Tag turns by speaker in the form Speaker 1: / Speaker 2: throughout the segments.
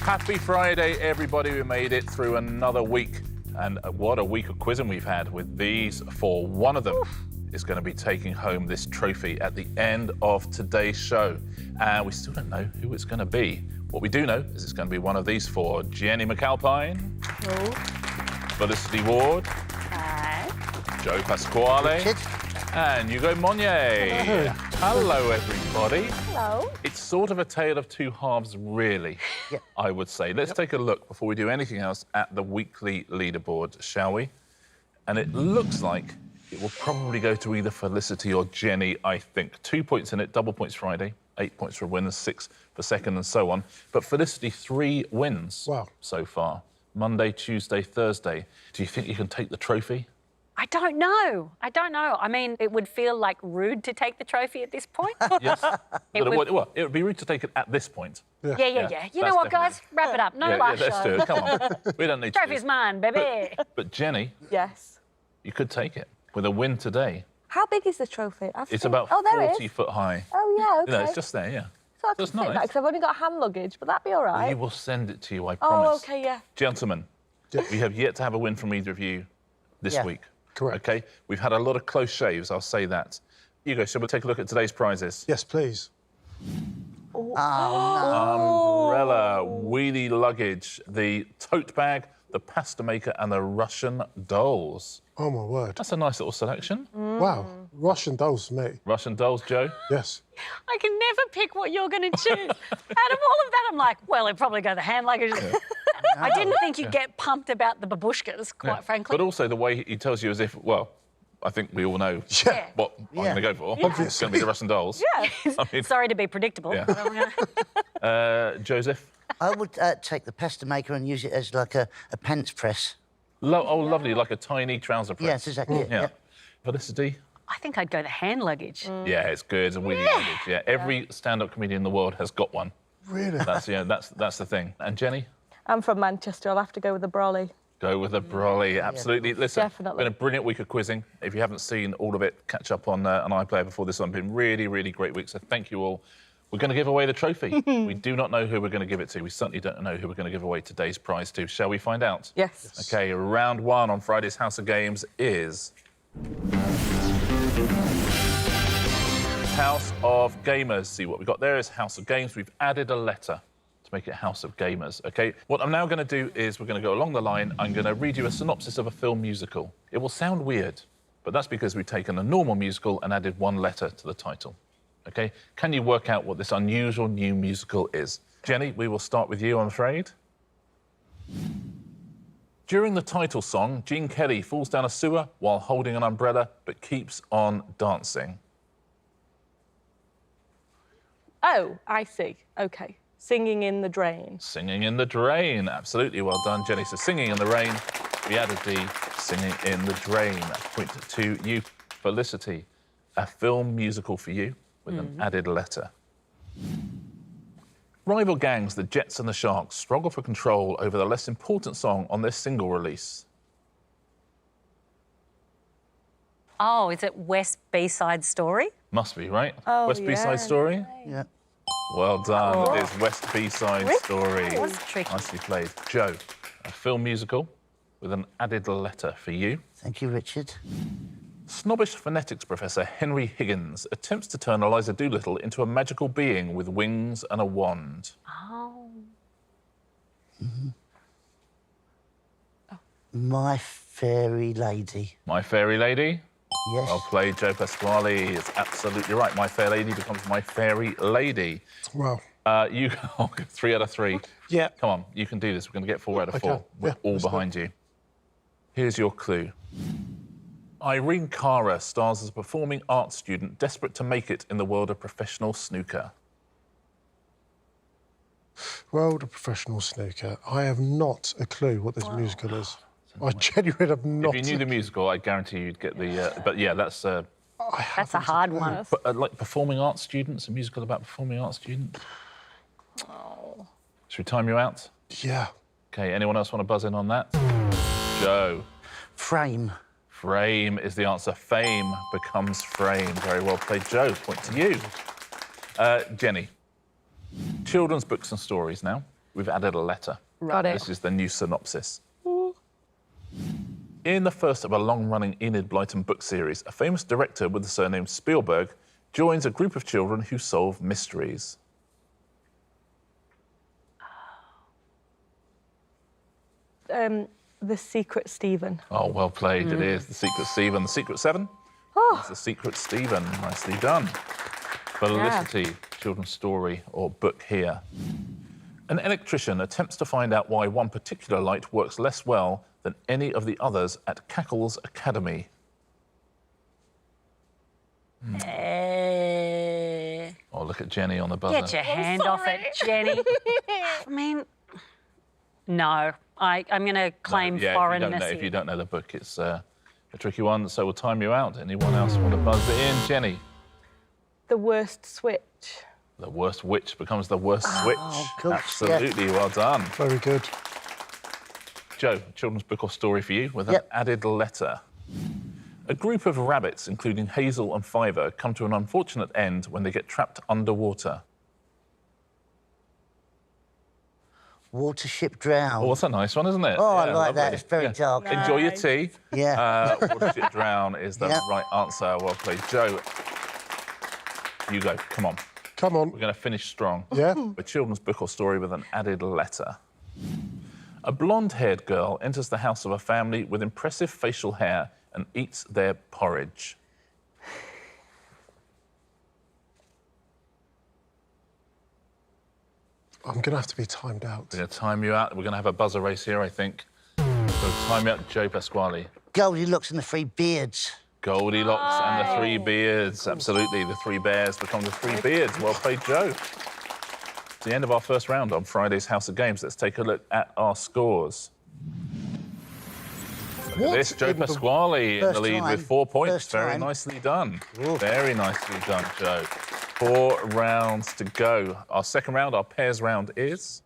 Speaker 1: Happy Friday, everybody. We made it through another week. And what a week of quizzing we've had with these four. One of them is going to be taking home this trophy at the end of today's show. And we still don't know who it's going to be. What we do know is it's going to be one of these four. Jennie McAlpine.
Speaker 2: Hello.
Speaker 1: Felicity Ward.
Speaker 2: Hi.
Speaker 1: Joe Pasquale.
Speaker 3: Richard.
Speaker 1: And Ugo Monye. Hello, everybody.
Speaker 2: Hello.
Speaker 1: It's sort of a tale of two halves, really, I would say. Let's take a look, before we do anything else, at the weekly leaderboard, shall we? And it looks like it will probably go to either Felicity or Jennie, I think. 2 points in it, double points Friday, 8 points for winners, 6 for second, and so on. But Felicity, 3 wins so far. Monday, Tuesday, Thursday. Do you think you can take the trophy?
Speaker 2: I don't know. I mean, it would feel like rude to take the trophy at this point.
Speaker 1: Yes. It would be rude to take it at this point.
Speaker 2: Yeah. You know what, guys? Wrap it up. No last
Speaker 1: let's
Speaker 2: show.
Speaker 1: do it. Come on. We don't need
Speaker 2: Trophy's mine, baby.
Speaker 1: But Jennie,
Speaker 4: Yes.
Speaker 1: you could take it with a win today.
Speaker 4: How big is the trophy?
Speaker 1: It's about 40 foot high.
Speaker 4: Oh, yeah, OK.
Speaker 1: You know, it's just there, yeah.
Speaker 4: So I can
Speaker 1: That's
Speaker 4: fit
Speaker 1: nice.
Speaker 4: that, because I've only got hand luggage, but that'd be all right.
Speaker 1: We will send it to you, I promise.
Speaker 4: Oh, OK, yeah.
Speaker 1: Gentlemen, we have yet to have a win from either of you this week.
Speaker 3: Correct.
Speaker 1: OK? We've had a lot of close shaves, I'll say that. Hugo, shall we take a look at today's prizes?
Speaker 5: Yes, please.
Speaker 1: Umbrella, wheelie luggage, the tote bag, the pasta maker, and the Russian dolls.
Speaker 5: Oh, my word.
Speaker 1: That's a nice little selection.
Speaker 5: Wow. Russian dolls for me.
Speaker 1: Russian dolls, Joe?
Speaker 5: Yes.
Speaker 2: I can never pick what you're going to choose. Out of all of that, I'm like, well, it'd probably go the hand luggage. I didn't think you'd get pumped about the babushkas, quite frankly.
Speaker 1: But also the way he tells you as if, well, I think we all know what I'm going to go for. It's going to be the Russian dolls.
Speaker 2: Yeah.
Speaker 1: I mean,
Speaker 2: Sorry to be predictable.
Speaker 1: Yeah. Joseph?
Speaker 3: I would take the pasta maker and use it as like a pants press.
Speaker 1: Lovely, like a tiny trouser press.
Speaker 3: Yes, exactly.
Speaker 1: Yeah. Felicity?
Speaker 2: I think I'd go the hand luggage.
Speaker 1: Yeah, it's good. It's a wheelie luggage. Yeah, every stand-up comedian in the world has got one.
Speaker 5: Really?
Speaker 1: That's the thing. And Jennie?
Speaker 4: I'm from Manchester. I'll have to go with the brolly.
Speaker 1: Go with the brolly, absolutely. Listen,
Speaker 4: Definitely.
Speaker 1: It's been a brilliant week of quizzing. If you haven't seen all of it, catch up on iPlayer before this one. Been really, really great week, so thank you all. We're going to give away the trophy. We do not know who we're going to give it to. We certainly don't know who we're going to give away today's prize to. Shall we find out?
Speaker 4: Yes.
Speaker 1: OK, round 1 on Friday's House of Games is... House of Gamers. See, what we've got there is House of Games. We've added a letter to make it House of Gamers, OK? What I'm now going to do is we're going to go along the line. I'm going to read you a synopsis of a film musical. It will sound weird, but that's because we've taken a normal musical and added 1 letter to the title. OK? Can you work out what this unusual new musical is? Jennie, we will start with you, I'm afraid. During the title song, Gene Kelly falls down a sewer while holding an umbrella but keeps on dancing.
Speaker 4: Oh, I see. OK. Singing in the Drain.
Speaker 1: Singing in the Drain. Absolutely well done, Jennie. So Singing in the Rain, we added the Singing in the Drain. Point to you, Felicity. A film musical for you with an added letter. Rival gangs, the Jets and the Sharks, struggle for control over the less important song on their single release.
Speaker 2: Oh, is it West B-Side Story?
Speaker 1: Must be, right?
Speaker 4: Oh,
Speaker 1: West B-Side Story?
Speaker 3: Yeah.
Speaker 1: Well done. It is West B-Side Story.
Speaker 2: That was tricky.
Speaker 1: Nicely played. Joe, a film musical with an added letter for you.
Speaker 3: Thank you, Richard.
Speaker 1: Snobbish phonetics professor Henry Higgins attempts to turn Eliza Doolittle into a magical being with wings and a wand.
Speaker 2: Oh.
Speaker 3: My Fairy Lady.
Speaker 1: My Fairy Lady?
Speaker 3: Yes.
Speaker 1: Well played, Joe Pasquale. It's absolutely right. My Fair Lady becomes My Fairy Lady.
Speaker 5: Wow.
Speaker 1: You 3 out of 3.
Speaker 5: Yeah.
Speaker 1: Come on, you can do this. We're going to get 4 out of 4.
Speaker 5: Okay.
Speaker 1: We're all behind you. Here's your clue. Irene Cara stars as a performing arts student desperate to make it in the world of professional snooker.
Speaker 5: World of Professional Snooker. I have not a clue what this musical is. I genuinely have not.
Speaker 1: If you knew the musical, I guarantee you'd get the... but yeah, that's...
Speaker 2: That's a hard one.
Speaker 1: like performing arts students, a musical about performing arts students.
Speaker 2: Oh.
Speaker 1: Should we time you out?
Speaker 5: Yeah.
Speaker 1: OK, anyone else want to buzz in on that? Joe.
Speaker 3: Frame.
Speaker 1: Frame is the answer. Fame becomes frame. Very well played, Joe. Point to you. Jennie. Children's books and stories now. we've added a letter.
Speaker 4: Got it.
Speaker 1: This is the new synopsis. In the first of a long-running Enid Blyton book series, a famous director with the surname Spielberg joins a group of children who solve mysteries.
Speaker 4: The Secret Stephen.
Speaker 1: Oh, well played. It is The Secret Stephen. The Secret Seven? Oh. It's The Secret Stephen. Nicely done. Felicity, children's story or book here. An electrician attempts to find out why one particular light works less well than any of the others at Cackle's Academy. Oh, look at Jenny on the buzzer.
Speaker 2: Get your hand off it, Jenny. I mean, no. I'm going to claim foreignness.
Speaker 1: If you don't know the book, it's a tricky one, so we'll time you out. Anyone else want to buzz it in? Jenny?
Speaker 4: The Worst Switch.
Speaker 1: The worst witch becomes the worst switch.
Speaker 3: Cool.
Speaker 1: Absolutely, well done.
Speaker 5: Very good.
Speaker 1: Joe, children's book or story for you with an added letter. A group of rabbits, including Hazel and Fiver, come to an unfortunate end when they get trapped underwater.
Speaker 3: Watership Drown.
Speaker 1: Oh, that's a nice one, isn't it?
Speaker 3: Oh, I like
Speaker 1: lovely.
Speaker 3: that. It's very dark.
Speaker 1: Enjoy your tea.
Speaker 3: Yeah.
Speaker 1: Watership Drown is the right answer. Well played. Joe, you go. Come on.
Speaker 5: Come on.
Speaker 1: We're going to finish strong.
Speaker 5: Yeah?
Speaker 1: A children's book or story with an added letter. A blonde-haired girl enters the house of a family with impressive facial hair and eats their porridge.
Speaker 5: I'm going to have to be timed out.
Speaker 1: We're going to time you out. We're going to have a buzzer race here, I think. So time you out, Joe Pasquale.
Speaker 3: Goldilocks and the Three Beards.
Speaker 1: Goldilocks and the Three Beards. Absolutely, the Three Bears become the Three Beards. Well played, Joe. It's the end of our first round on Friday's House of Games. Let's take a look at our scores. Look at this, Joe Pasquale in the lead with 4 points. Very nicely done. Very nicely done, Joe. 4 rounds to go. Our second round, our pairs round is...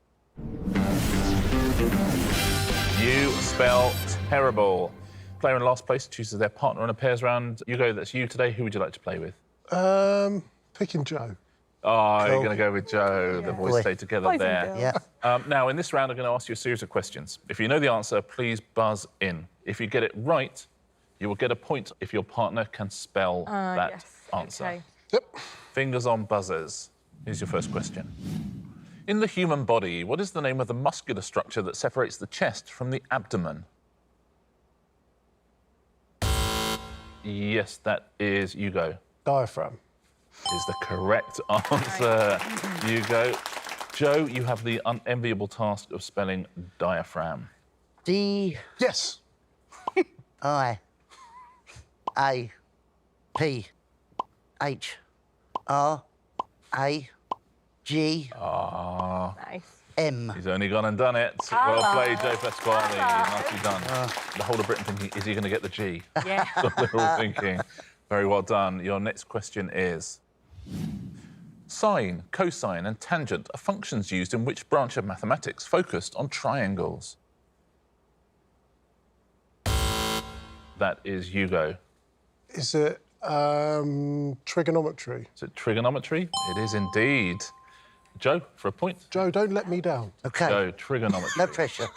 Speaker 1: You spell terrible. Player in last place chooses their partner in a pairs round. Hugo, that's you today. Who would you like to play with?
Speaker 5: Picking Joe.
Speaker 1: Oh,
Speaker 3: Cool.
Speaker 1: you're going to go with Joe. The boys stay together
Speaker 4: Boys and
Speaker 1: there.
Speaker 4: girls.
Speaker 3: Yeah.
Speaker 1: Now, in this round, I'm going to ask you a series of questions. If you know the answer, please buzz in. If you get it right, you will get a point if your partner can spell that answer.
Speaker 4: Okay.
Speaker 5: Yep.
Speaker 1: Fingers on buzzers. Here's your first question. In the human body, what is the name of the muscular structure that separates the chest from the abdomen? Yes, that is Hugo.
Speaker 5: Diaphragm.
Speaker 1: Is the correct answer. Hugo. Joe, you have the unenviable task of spelling diaphragm.
Speaker 3: D.
Speaker 5: Yes.
Speaker 3: I. A. P. H. R. A. G.
Speaker 4: Nice.
Speaker 1: Ah,
Speaker 3: M.
Speaker 1: He's only gone and done it. Well played, Joe Pasquale. Nicely done. The whole of Britain thinking, is he going to get the G?
Speaker 2: Yeah.
Speaker 1: That's what they're all thinking. Very well done. Your next question is... Sine, cosine and tangent are functions used in which branch of mathematics focused on triangles? That is Hugo.
Speaker 5: Is it trigonometry?
Speaker 1: Is it trigonometry? It is indeed. Joe, for a point.
Speaker 5: Joe, don't let me down.
Speaker 3: Okay.
Speaker 1: Joe, trigonometry.
Speaker 3: No pressure.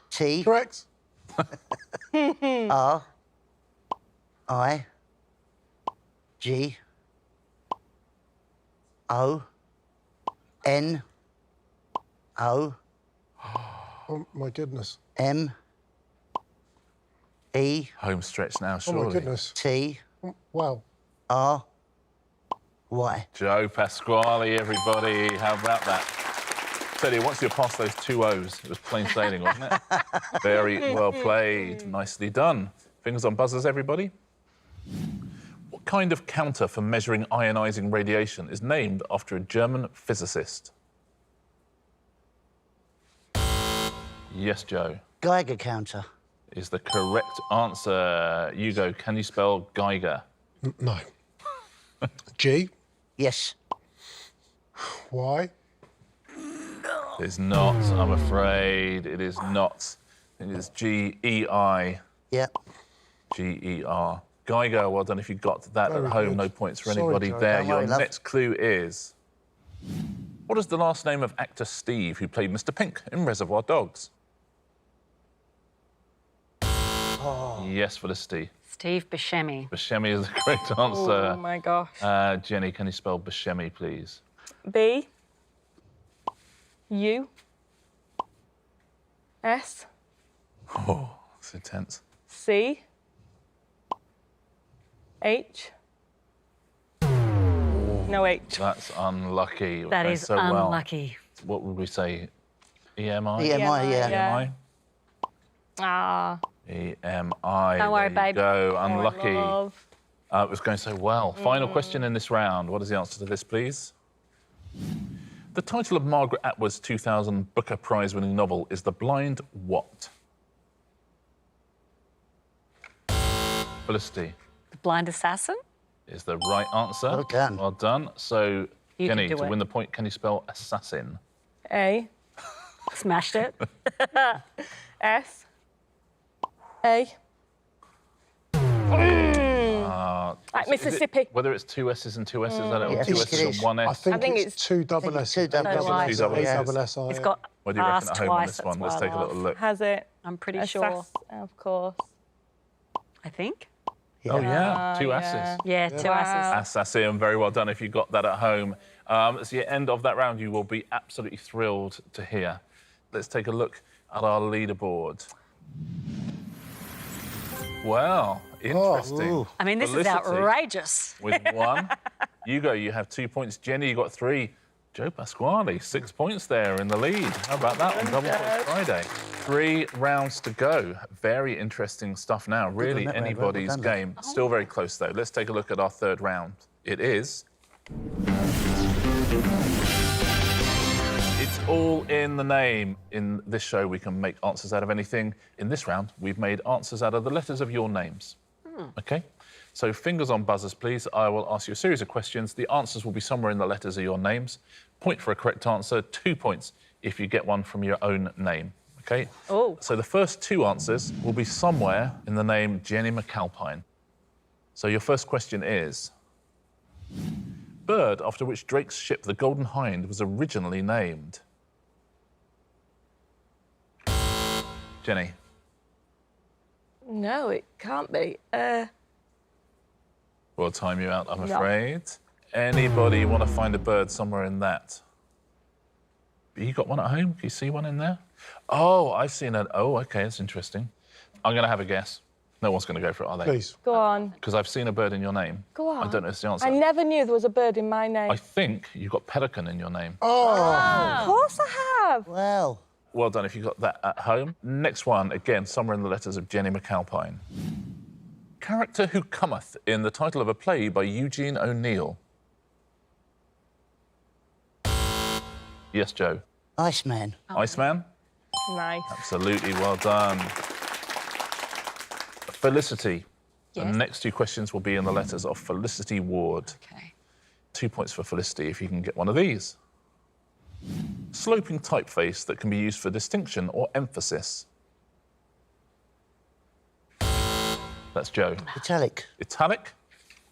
Speaker 3: T.
Speaker 5: Correct.
Speaker 3: R. I. G. O. N. O.
Speaker 5: Oh, my goodness.
Speaker 3: M. E.
Speaker 1: Home stretch now,
Speaker 5: Oh,
Speaker 1: surely.
Speaker 5: my goodness.
Speaker 3: T.
Speaker 5: Wow.
Speaker 3: R. Y.
Speaker 1: Joe Pasquale, everybody. How about that? Tell you, once you're past those 2 O's, it was plain sailing, wasn't it? Very well played. Nicely done. Fingers on buzzers, everybody. What kind of counter for measuring ionising radiation is named after a German physicist? Yes, Joe.
Speaker 3: Geiger counter.
Speaker 1: Is the correct answer. Hugo, can you spell Geiger?
Speaker 5: No. G.
Speaker 3: Yes.
Speaker 5: Y.
Speaker 1: It is not, I'm afraid. It is not. It is G-E-I.
Speaker 3: Yeah.
Speaker 1: G-E-R. Geiger, well done if you got that
Speaker 5: Very
Speaker 1: at home.
Speaker 5: good.
Speaker 1: No points for
Speaker 5: Sorry,
Speaker 1: anybody
Speaker 5: Joe.
Speaker 1: there.
Speaker 3: Don't
Speaker 1: Your
Speaker 3: worry, love.
Speaker 1: next clue is... What is the last name of actor Steve, who played Mr. Pink in Reservoir Dogs? Yes, Felicity.
Speaker 2: Steve Buscemi.
Speaker 1: Buscemi is the correct answer.
Speaker 4: Oh, my gosh.
Speaker 1: Jenny, can you spell Buscemi, please?
Speaker 4: B. U. S.
Speaker 1: Oh, it's intense.
Speaker 4: C. H. No H.
Speaker 1: That's unlucky.
Speaker 2: That
Speaker 1: Going
Speaker 2: is
Speaker 1: so well.
Speaker 2: unlucky.
Speaker 1: What would we say? EMI?
Speaker 3: EMI, yeah.
Speaker 4: Yeah.
Speaker 1: EMI?
Speaker 4: Ah.
Speaker 1: EMI.
Speaker 2: Don't worry,
Speaker 1: there you
Speaker 2: babe.
Speaker 1: go.
Speaker 4: Oh,
Speaker 1: Unlucky.
Speaker 4: love.
Speaker 1: It was going so well. Final question in this round. What is the answer to this, please? The title of Margaret Atwood's 2000 Booker Prize-winning novel is The Blind What? Felicity
Speaker 2: The Blind Assassin?
Speaker 1: is the right answer.
Speaker 3: Well done.
Speaker 1: Well done. So,
Speaker 2: You
Speaker 1: Jenny,
Speaker 2: can do
Speaker 1: to
Speaker 2: it.
Speaker 1: win the point, can you spell assassin?
Speaker 4: A.
Speaker 2: Smashed it.
Speaker 4: S. A. Like
Speaker 1: Is it-
Speaker 4: Mississippi.
Speaker 1: whether it's two S's and two S's, I don't know,
Speaker 3: Yes,
Speaker 1: two
Speaker 3: it
Speaker 1: S's
Speaker 3: is.
Speaker 1: and one
Speaker 5: I
Speaker 1: S.
Speaker 5: think,
Speaker 4: I think
Speaker 5: it's
Speaker 4: it's-
Speaker 5: two double S.
Speaker 3: two double
Speaker 2: S's.
Speaker 1: Two double S's.
Speaker 5: Double S.
Speaker 2: It's got
Speaker 1: What do you reckon
Speaker 2: asked
Speaker 1: at home
Speaker 2: twice.
Speaker 1: on this one?
Speaker 2: that's
Speaker 1: Let's
Speaker 2: why I
Speaker 1: take a little
Speaker 2: laugh.
Speaker 1: look.
Speaker 4: Has it?
Speaker 2: I'm pretty sure.
Speaker 4: Of course.
Speaker 2: I think.
Speaker 1: Oh, yeah, two
Speaker 4: yeah.
Speaker 1: S's.
Speaker 2: Yeah, two S's.
Speaker 1: Assassin, very well done if you got that at home. It's the end of that round. You will be absolutely thrilled to hear. Let's take a look at our leaderboard. Well, interesting.
Speaker 3: ooh.
Speaker 2: I mean, this is
Speaker 1: Felicity
Speaker 2: outrageous.
Speaker 1: With 1. Hugo, you have 2 points. Jenny, you got 3. Joe Pasquale, 6 points there in the lead. How about that on Double Points Friday? 3 rounds to go. Very interesting stuff now. Really
Speaker 3: that way,
Speaker 1: anybody's
Speaker 3: well done.
Speaker 1: game. Still very close, though. Let's take a look at our third round. It is... It's all in the name. In this show, we can make answers out of anything. In this round, we've made answers out of the letters of your names. OK? So fingers on buzzers, please. I will ask you a series of questions. The answers will be somewhere in the letters of your names. Point for a correct answer, 2 points if you get one from your own name. OK?
Speaker 4: Oh.
Speaker 1: So the first 2 answers will be somewhere in the name Jennie McAlpine. So your first question is... Bird after which Drake's ship, the Golden Hind, was originally named? Jenny.
Speaker 4: No, it can't be.
Speaker 1: We'll time you out, I'm
Speaker 4: No.
Speaker 1: afraid. Anybody want to find a bird somewhere in that? You got one at home? Can you see one in there? Oh, I've seen it. Oh, OK, that's interesting. I'm going to have a guess. No one's going to go for it, are they?
Speaker 5: Please.
Speaker 4: Go on.
Speaker 1: Because I've seen a bird in your name.
Speaker 4: Go on.
Speaker 1: I don't know if it's the answer.
Speaker 4: I never knew there was a bird in my name.
Speaker 1: I think you've got pelican in your name.
Speaker 4: Of course I have.
Speaker 3: Well,
Speaker 1: Well done if you got that at home. Next one, again, somewhere in the letters of Jennie McAlpine. Character who cometh in the title of a play by Eugene O'Neill. Yes, Joe.
Speaker 3: Iceman.
Speaker 1: Iceman?
Speaker 4: Nice.
Speaker 1: Absolutely, well done. Felicity.
Speaker 2: Yes.
Speaker 1: The next 2 questions will be in the letters of Felicity Ward.
Speaker 2: Okay.
Speaker 1: 2 points for Felicity if you can get one of these. Sloping typeface that can be used for distinction or emphasis. That's Joe.
Speaker 3: Italic.
Speaker 1: Italic?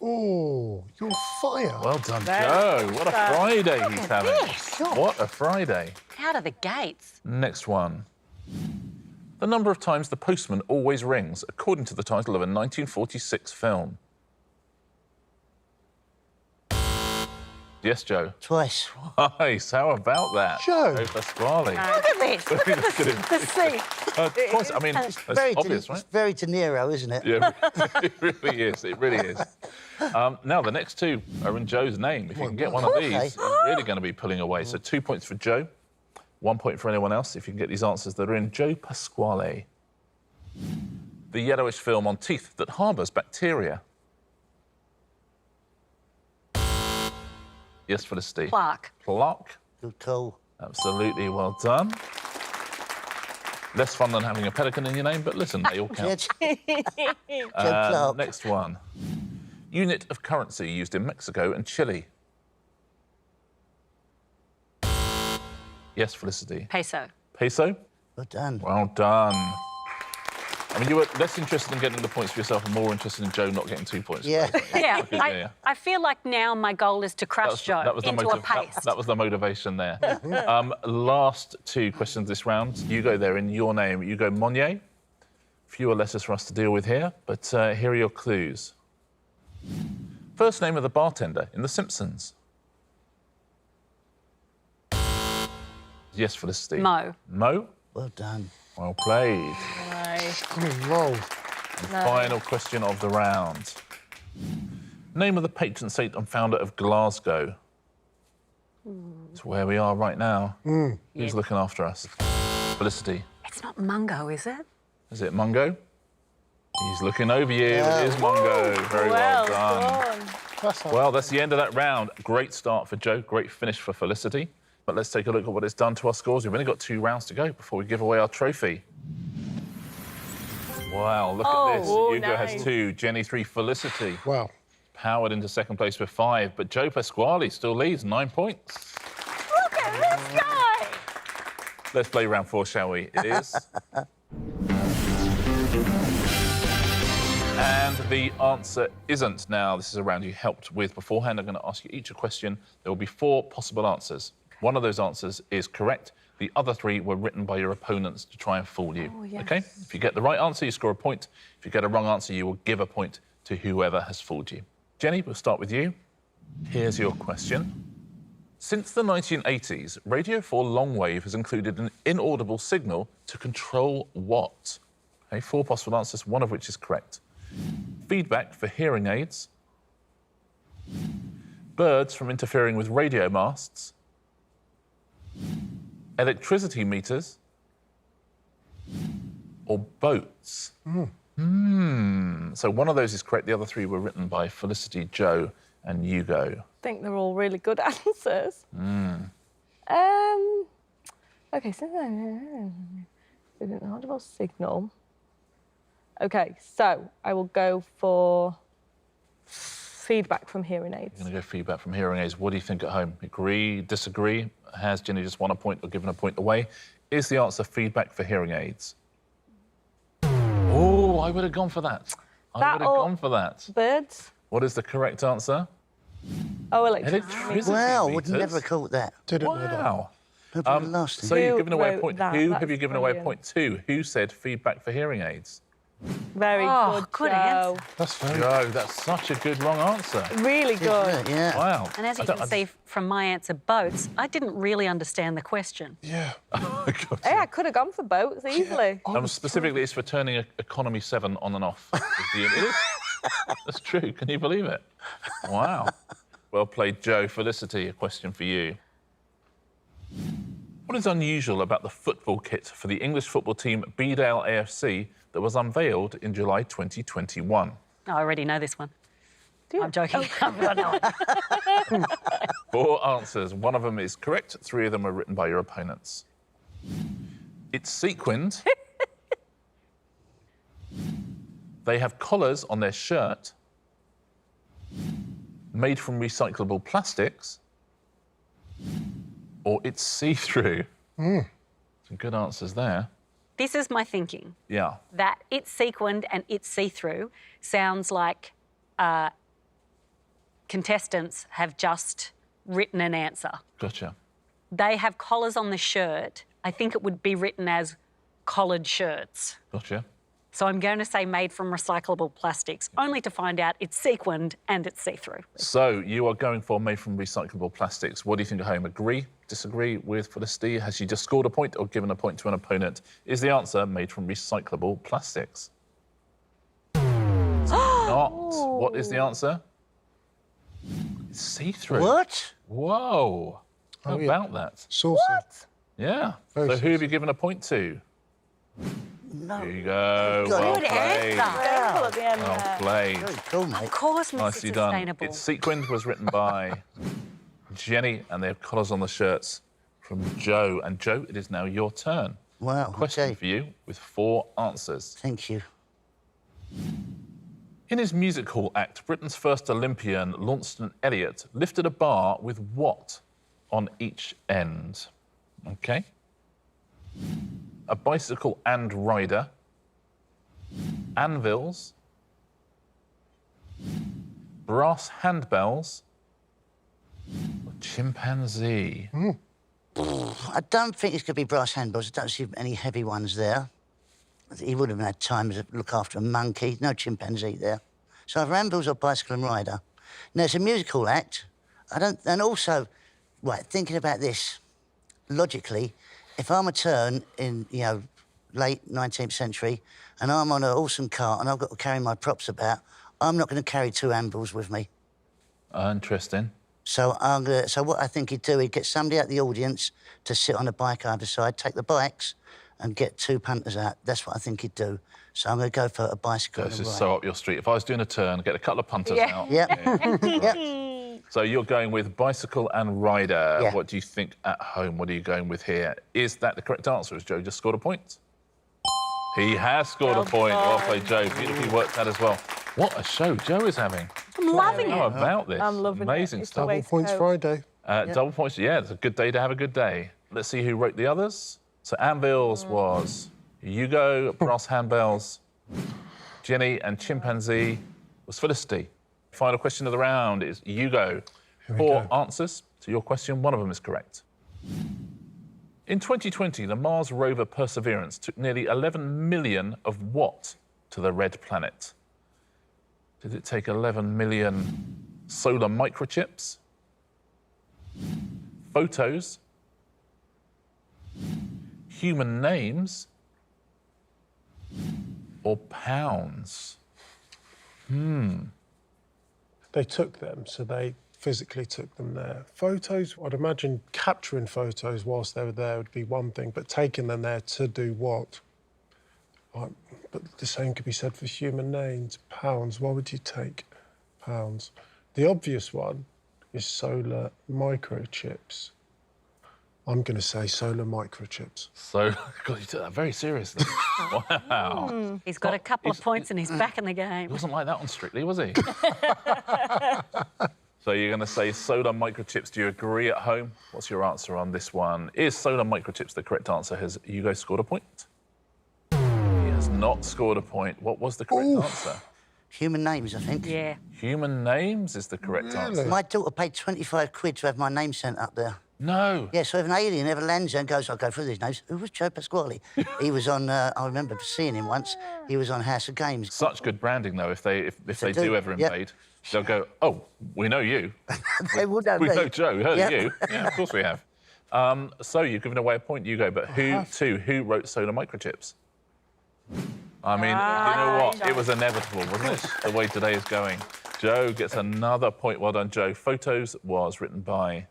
Speaker 5: Oh, you're fire.
Speaker 1: Well done, Joe. What a Friday he's having.
Speaker 2: this.
Speaker 1: What a Friday.
Speaker 2: Out of the gates.
Speaker 1: Next one. The number of times the postman always rings, according to the title of a 1946 film. Yes, Joe.
Speaker 3: Twice.
Speaker 1: Nice. How about that?
Speaker 5: Joe.
Speaker 1: Pasquale.
Speaker 2: Look at this. Look at
Speaker 1: Look at
Speaker 2: the seat.
Speaker 1: Twice. I mean, it's obvious, right?
Speaker 3: It's very De Niro, isn't it?
Speaker 1: Yeah, it really is. It really is. Now, the next 2 are in Joe's name. If you can get one of
Speaker 3: Okay.
Speaker 1: these, you're really going to be pulling away. So 2 points for Joe, 1 point for anyone else if you can get these answers that are in Joe Pasquale. The yellowish film on teeth that harbours bacteria. Yes, Felicity.
Speaker 2: Plaque.
Speaker 1: Plaque.
Speaker 3: Good call.
Speaker 1: Absolutely, well done. Less fun than having a pelican in your name, but listen, they all count.
Speaker 3: Joe Clark.
Speaker 1: Next one. Unit of currency used in Mexico and Chile. Yes, Felicity.
Speaker 2: Peso.
Speaker 1: Peso?
Speaker 3: Well done.
Speaker 1: Well done. I mean, you were less interested in getting the points for yourself and more interested in Joe not getting 2 points.
Speaker 3: Yeah.
Speaker 2: Yeah, I feel like now my goal is to crush Joe into a paste.
Speaker 1: That was the motivation there. Last 2 questions this round. Ugo, they're in your name. Ugo Monye. Fewer letters for us to deal with here, but here are your clues. First name of the bartender in The Simpsons. Yes, Felicity.
Speaker 2: Mo.
Speaker 1: Mo?
Speaker 3: Well done.
Speaker 1: Well played.
Speaker 4: Nice.
Speaker 5: Roll.
Speaker 1: Final question of the round. Name of the patron saint and founder of Glasgow. It's where we are right now. Who's looking after us? Felicity.
Speaker 2: It's not Mungo, is it?
Speaker 1: Is it Mungo? He's looking over you. It is Mungo. Very well done. Well, that's the end of that round. Great start for Joe. Great finish for Felicity. But let's take a look at what it's done to our scores. We've only got 2 rounds to go before we give away our trophy. Wow, look at this. Ugo has 2, Jenny 3, Felicity.
Speaker 5: Wow.
Speaker 1: Powered into second place with 5, but Joe Pasquale still leads 9 points.
Speaker 2: Look at this guy!
Speaker 1: Let's play round 4, shall we? It is. And the answer isn't. Now, this is a round you helped with beforehand. I'm going to ask you each a question. There will be 4 possible answers. One of those answers is correct. The other 3 were written by your opponents to try and fool you.
Speaker 4: Oh, yes.
Speaker 1: OK? If you get the right answer, you score a point. If you get a wrong answer, you will give a point to whoever has fooled you. Jenny, we'll start with you. Here's your question. Since the 1980s, Radio 4 long wave has included an inaudible signal to control what? OK, 4 possible answers, one of which is correct. Feedback for hearing aids, birds from interfering with radio masts, electricity meters, or boats. So one of those is correct. The other 3 were written by Felicity, Joe, and Ugo.
Speaker 4: I think they're all really good answers. Okay, so an audible signal. Okay, so I will go for feedback from hearing aids.
Speaker 1: You're going to go feedback from hearing aids. What do you think at home? Agree, disagree? Has Jenny just won a point or given a point away? Is the answer feedback for hearing aids? Oh, I would have gone for that. I would have gone for that.
Speaker 4: Birds?
Speaker 1: What is the correct answer?
Speaker 4: Oh, electricity.
Speaker 3: Wow, would
Speaker 1: meters.
Speaker 3: never have caught that.
Speaker 5: Didn't know that.
Speaker 1: Wow.
Speaker 3: Nobody lost
Speaker 1: So
Speaker 3: it.
Speaker 1: you've given away a
Speaker 4: wrote
Speaker 1: point.
Speaker 4: that?
Speaker 1: Who
Speaker 4: That's
Speaker 1: have you given away a
Speaker 4: brilliant.
Speaker 1: point to? Who said feedback for hearing aids?
Speaker 4: Very
Speaker 2: good
Speaker 4: Joe.
Speaker 2: answer.
Speaker 5: That's fair.
Speaker 1: Joe, that's such a good wrong answer.
Speaker 4: Really good.
Speaker 3: Isn't it? Yeah.
Speaker 1: Wow.
Speaker 2: And as you can see from my answer, boats, I didn't really understand the question.
Speaker 5: Yeah.
Speaker 4: Hey, I could have gone for boats easily.
Speaker 1: Specifically, it's for turning economy 7 on and off. It is. That's true. Can you believe it? Wow. Well played, Joe. Felicity, a question for you. What is unusual about the football kit for the English football team Bedale AFC that was unveiled in July 2021?
Speaker 2: I already know this one. I'm joking. I know it.
Speaker 1: 4 answers. One of them is correct. 3 of them are written by your opponents. It's sequined. They have collars on their shirt. Made from recyclable plastics. Or it's see-through. Some good answers there.
Speaker 2: This is my thinking.
Speaker 1: Yeah.
Speaker 2: That it's sequined and it's see-through sounds like contestants have just written an answer.
Speaker 1: Gotcha.
Speaker 2: They have collars on the shirt. I think it would be written as collared shirts.
Speaker 1: Gotcha.
Speaker 2: So I'm going to say made from recyclable plastics, only to find out it's sequined and it's see-through.
Speaker 1: So you are going for made from recyclable plastics. What do you think at home? Agree? Disagree with Felicity? Has she just scored a point or given a point to an opponent? Is the answer made from recyclable plastics? It's not. What is the answer? It's see-through.
Speaker 3: What?
Speaker 1: Whoa. How about that?
Speaker 5: Saucy.
Speaker 1: Yeah.
Speaker 5: Very
Speaker 1: So who have you given a point to?
Speaker 3: No.
Speaker 1: Here you go.
Speaker 3: Good
Speaker 1: Well
Speaker 2: Good
Speaker 1: played.
Speaker 2: answer.
Speaker 4: Thankful at the end
Speaker 1: Well
Speaker 4: there.
Speaker 1: played.
Speaker 3: Very cool, mate.
Speaker 2: Of course, Mr.
Speaker 1: Nicely done.
Speaker 2: Sustainable.
Speaker 1: It's sequined was written by Jenny, and they have collars on the shirts from Joe. And Joe, it is now your turn.
Speaker 3: Wow.
Speaker 1: Question
Speaker 3: Okay.
Speaker 1: for you with 4 answers.
Speaker 3: Thank you.
Speaker 1: In his music hall act, Britain's first Olympian, Launceston Elliott, lifted a bar with what on each end? OK. A bicycle and rider, anvils, brass handbells, or chimpanzee?
Speaker 3: I don't think it's going to be brass handballs. I don't see any heavy ones there. He wouldn't have had time to look after a monkey. No chimpanzee there. So either anvils or bicycle and rider. Now, it's a musical act. And also, right, thinking about this, logically, if I'm a turn in, you know, late 19th century and I'm on an awesome cart and I've got to carry my props about, I'm not going to carry 2 anvils with me.
Speaker 1: Interesting.
Speaker 3: So so what I think he'd do, he'd get somebody out the audience to sit on a bike either side, take the bikes and get 2 punters out. That's what I think he'd do. So I'm going to go for a bicycle.
Speaker 1: This is so up your street. If I was doing a turn, get a couple of punters out.
Speaker 3: Yep. Yep.
Speaker 1: So you're going with bicycle and rider.
Speaker 3: Yeah.
Speaker 1: What do you think at home? What are you going with here? Is that the correct answer? Has Joe just scored a point? He has scored a point. Well played, Joe. Beautifully worked that as well. What a show Joe is having.
Speaker 2: I'm loving
Speaker 1: How
Speaker 2: it.
Speaker 1: about this?
Speaker 4: I'm loving it.
Speaker 1: Amazing
Speaker 4: It's the
Speaker 1: stuff.
Speaker 4: way
Speaker 5: Double points Friday.
Speaker 1: Double points, yeah, it's a good day to have a good day. Let's see who wrote the others. So anvils was Ugo, brass handbells, Jenny and chimpanzee was Felicity. Final question of the round is Ugo. 4 answers to your question, one of them is correct. In 2020, the Mars rover Perseverance took nearly 11 million of what to the red planet? Did it take 11 million solar microchips, photos, human names, or pounds?
Speaker 5: They took them, so they physically took them there. Photos, I'd imagine capturing photos whilst they were there would be one thing, but taking them there to do what? But the same could be said for human names. Pounds, why would you take pounds? The obvious one is solar microchips. I'm going to say solar microchips.
Speaker 1: So, God, you took that very seriously. Wow.
Speaker 2: He's got a couple of points and he's back in the
Speaker 1: He
Speaker 2: game.
Speaker 1: wasn't like that on Strictly, was he? So you're going to say solar microchips. Do you agree at home? What's your answer on this one? Is solar microchips the correct answer? Has Ugo scored a point? He has not scored a point. What was the correct answer?
Speaker 3: Human names, I think.
Speaker 2: Yeah.
Speaker 1: Human names is the correct answer.
Speaker 3: My daughter paid 25 quid to have my name sent up there.
Speaker 1: No.
Speaker 3: Yeah, so if an alien ever lands there and goes, I'll go through these names, who was Joe Pasquale? He was on, I remember seeing him once, he was on House of Games.
Speaker 1: Such good branding, though, if they
Speaker 3: So
Speaker 1: do ever
Speaker 3: yep.
Speaker 1: invade. They'll go, oh, we know you.
Speaker 3: They would have
Speaker 1: We
Speaker 3: me.
Speaker 1: know Joe, we heard
Speaker 3: Yep.
Speaker 1: of you. Yeah, of course we have. So you've given away a point, Ugo, but who wrote solar microchips? I mean, you know what? It was inevitable, wasn't it? The way today is going. Joe gets another point. Well done, Joe. Photos was written by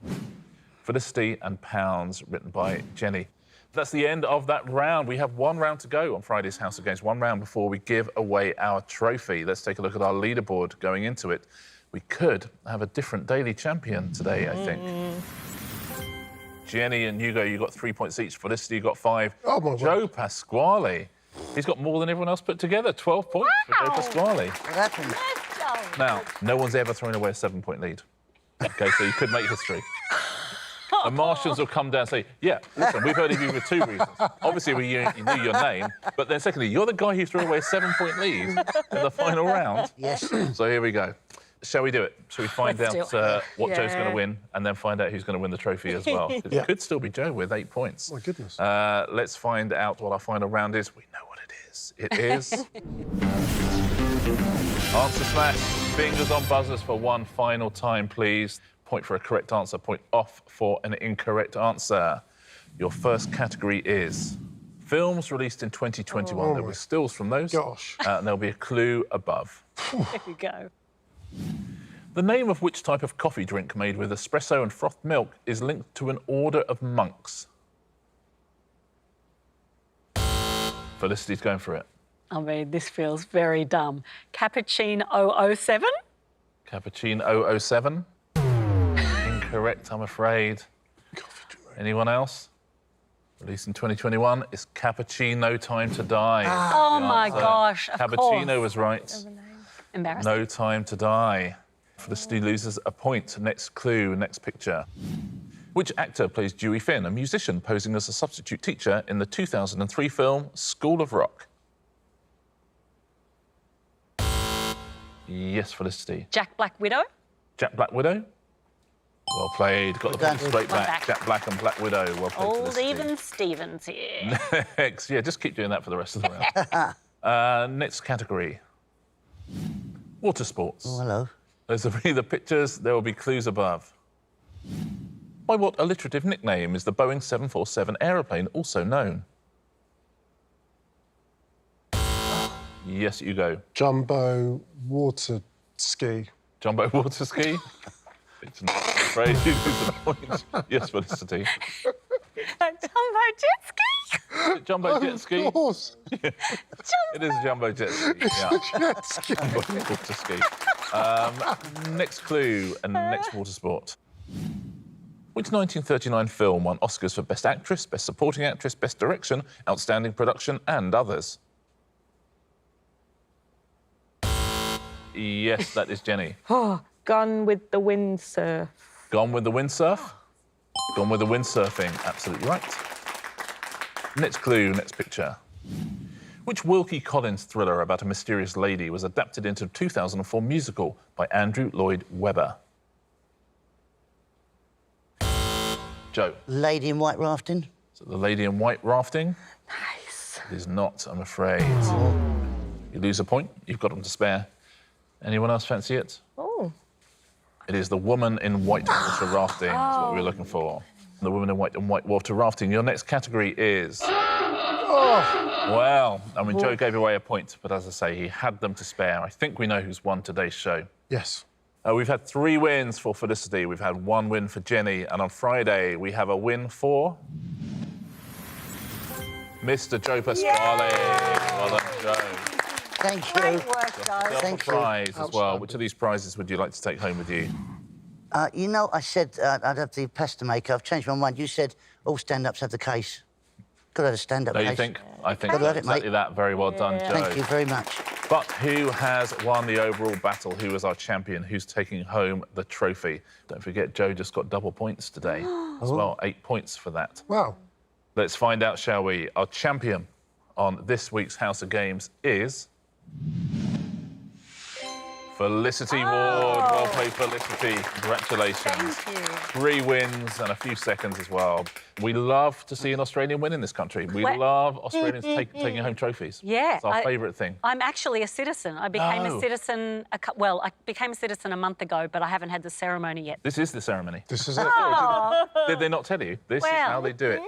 Speaker 1: Felicity and pounds written by Jenny. That's the end of that round. We have one round to go on Friday's House of Games. One round before we give away our trophy. Let's take a look at our leaderboard going into it. We could have a different daily champion today, I think. Jenny and Ugo, you got 3 points each. Felicity, you got 5.
Speaker 5: Oh, my
Speaker 1: Joe
Speaker 5: word.
Speaker 1: Pasquale, he's got more than everyone else put together. 12 points for Joe Pasquale.
Speaker 3: What happened?
Speaker 1: Now, no one's ever thrown away a 7-point lead. OK, so you could make history. The Martians will come down and say, yeah, listen, we've heard of you for 2 reasons. Obviously, you knew your name, but then secondly, you're the guy who threw away a 7-point lead in the final round.
Speaker 3: Yes.
Speaker 1: So here we go. Shall we do it? Shall we find
Speaker 2: Let's
Speaker 1: out
Speaker 2: do it.
Speaker 1: what Joe's going
Speaker 2: Yeah.
Speaker 1: to win and then find out who's going to win the trophy as well? It
Speaker 5: Yeah.
Speaker 1: could still be Joe with 8 points.
Speaker 5: My goodness.
Speaker 1: Let's find out what our final round is. We know what it is. It is... Answer smash. Fingers on buzzers for one final time, please. Point for a correct answer, point off for an incorrect answer. Your first category is films released in 2021. There were stills from those.
Speaker 5: Gosh.
Speaker 1: And there'll be a clue above.
Speaker 2: There you go.
Speaker 1: The name of which type of coffee drink made with espresso and frothed milk is linked to an order of monks? Felicity's going for it.
Speaker 2: I mean, this feels very dumb. Cappuccino 007?
Speaker 1: Cappuccino 007. Incorrect, I'm afraid. Anyone else? Released in 2021, it's Cappuccino Time to Die.
Speaker 2: Oh, my gosh, of
Speaker 1: Cappuccino
Speaker 2: course.
Speaker 1: was right.
Speaker 2: Embarrassing.
Speaker 1: No Time to Die. Felicity loses a point. Next clue, next picture. Which actor plays Dewey Finn, a musician posing as a substitute teacher in the 2003 film School of Rock? Yes, Felicity.
Speaker 2: Jack Black Widow.
Speaker 1: Jack Black Widow. Well played. Got the
Speaker 3: Well
Speaker 1: point
Speaker 3: done.
Speaker 1: straight
Speaker 2: Well
Speaker 1: back.
Speaker 2: back.
Speaker 1: Jack Black and Black Widow. Well played,
Speaker 2: Old
Speaker 1: Felicity.
Speaker 2: Even Stevens here.
Speaker 1: Next, yeah, just keep doing that for the rest of the round. Next category. Water sports.
Speaker 3: Oh, hello.
Speaker 1: Those will be the pictures. There will be clues above. By what alliterative nickname is the Boeing 747 aeroplane also known? Yes, Ugo.
Speaker 5: Jumbo water ski.
Speaker 1: Jumbo water ski? It's not, I'm afraid you lose a point. Yes, Felicity.
Speaker 2: Jumbo jet ski.
Speaker 1: Jumbo jet ski?
Speaker 5: Of course.
Speaker 1: It is a jumbo jet ski. Yeah.
Speaker 5: Jet ski.
Speaker 1: Jumbo water ski. Next clue and next water sport. Which 1939 film won Oscars for Best Actress, Best Supporting Actress, Best Direction, Outstanding Production, and others? Yes, that is Jenny.
Speaker 4: Oh, Gone with the Windsurf.
Speaker 1: Gone with the Windsurf? Gone with the Windsurfing, absolutely right. Next clue, next picture. Which Wilkie Collins thriller about a mysterious lady was adapted into a 2004 musical by Andrew Lloyd Webber? Joe.
Speaker 3: Lady in white rafting.
Speaker 1: So the lady in white rafting?
Speaker 4: Nice.
Speaker 1: It is not, I'm afraid. You lose a point, you've got them to spare. Anyone else fancy it?
Speaker 4: Oh.
Speaker 1: It is the woman in white water rafting, is what we were looking for. The woman in white water rafting. Your next category is... Well, I mean, Joe gave away a point, but as I say, he had them to spare. I think we know who's won today's show.
Speaker 5: Yes.
Speaker 1: We've had 3 wins for Felicity. We've had 1 win for Jenny. And on Friday, we have a win for... Mr. Joe Pasquale. Well done, Joe.
Speaker 3: Thank you.
Speaker 2: Great work, guys.
Speaker 1: Yourself
Speaker 3: Thank
Speaker 1: a
Speaker 3: you.
Speaker 1: prize as well. Which of these prizes would you like to take home with you?
Speaker 3: You know, I said I'd have the pasta maker. I've changed my mind. You said all stand-ups have the case. Could have a stand-up
Speaker 1: No,
Speaker 3: case.
Speaker 1: you think? I think
Speaker 3: Good luck,
Speaker 1: exactly
Speaker 3: mate.
Speaker 1: that. Very well done, Joe.
Speaker 3: Thank you very much.
Speaker 1: But who has won the overall battle? Who is our champion? Who's taking home the trophy? Don't forget, Joe just got double points today as well. 8 points for that.
Speaker 5: Wow.
Speaker 1: Let's find out, shall we? Our champion on this week's House of Games is... Felicity Ward. Well played, Felicity. Congratulations.
Speaker 2: Thank you.
Speaker 1: 3 wins and a few seconds as well. We love to see an Australian win in this country. We love Australians taking home trophies.
Speaker 2: Yeah,
Speaker 1: It's our favourite thing.
Speaker 2: I'm actually a citizen. I became
Speaker 1: Oh.
Speaker 2: a citizen. I became a citizen a month ago, but I haven't had the ceremony yet.
Speaker 1: This is the ceremony.
Speaker 5: This is it.
Speaker 1: Did they not tell you? This is
Speaker 2: Well,
Speaker 1: how they do it.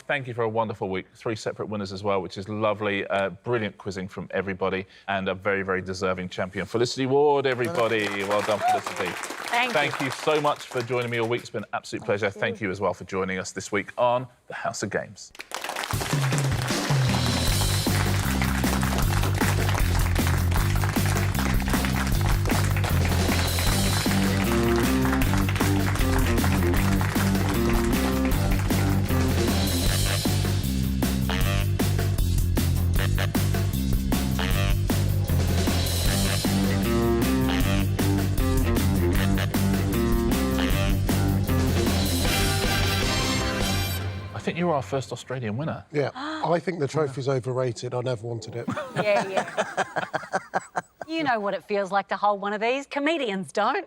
Speaker 1: Thank you for a wonderful week. 3 separate winners as well, which is lovely. Brilliant quizzing from everybody and a very, very deserving champion. Felicity Ward, everybody. Well done, Felicity.
Speaker 2: Thank you.
Speaker 1: you so much for joining me all week. It's been an absolute pleasure. Thank you as well for joining us this week on the House of Games. I think you're our first Australian winner.
Speaker 5: Yeah. I think the trophy's overrated. I never wanted it.
Speaker 2: Yeah, yeah. You know what it feels like to hold one of these. Comedians don't.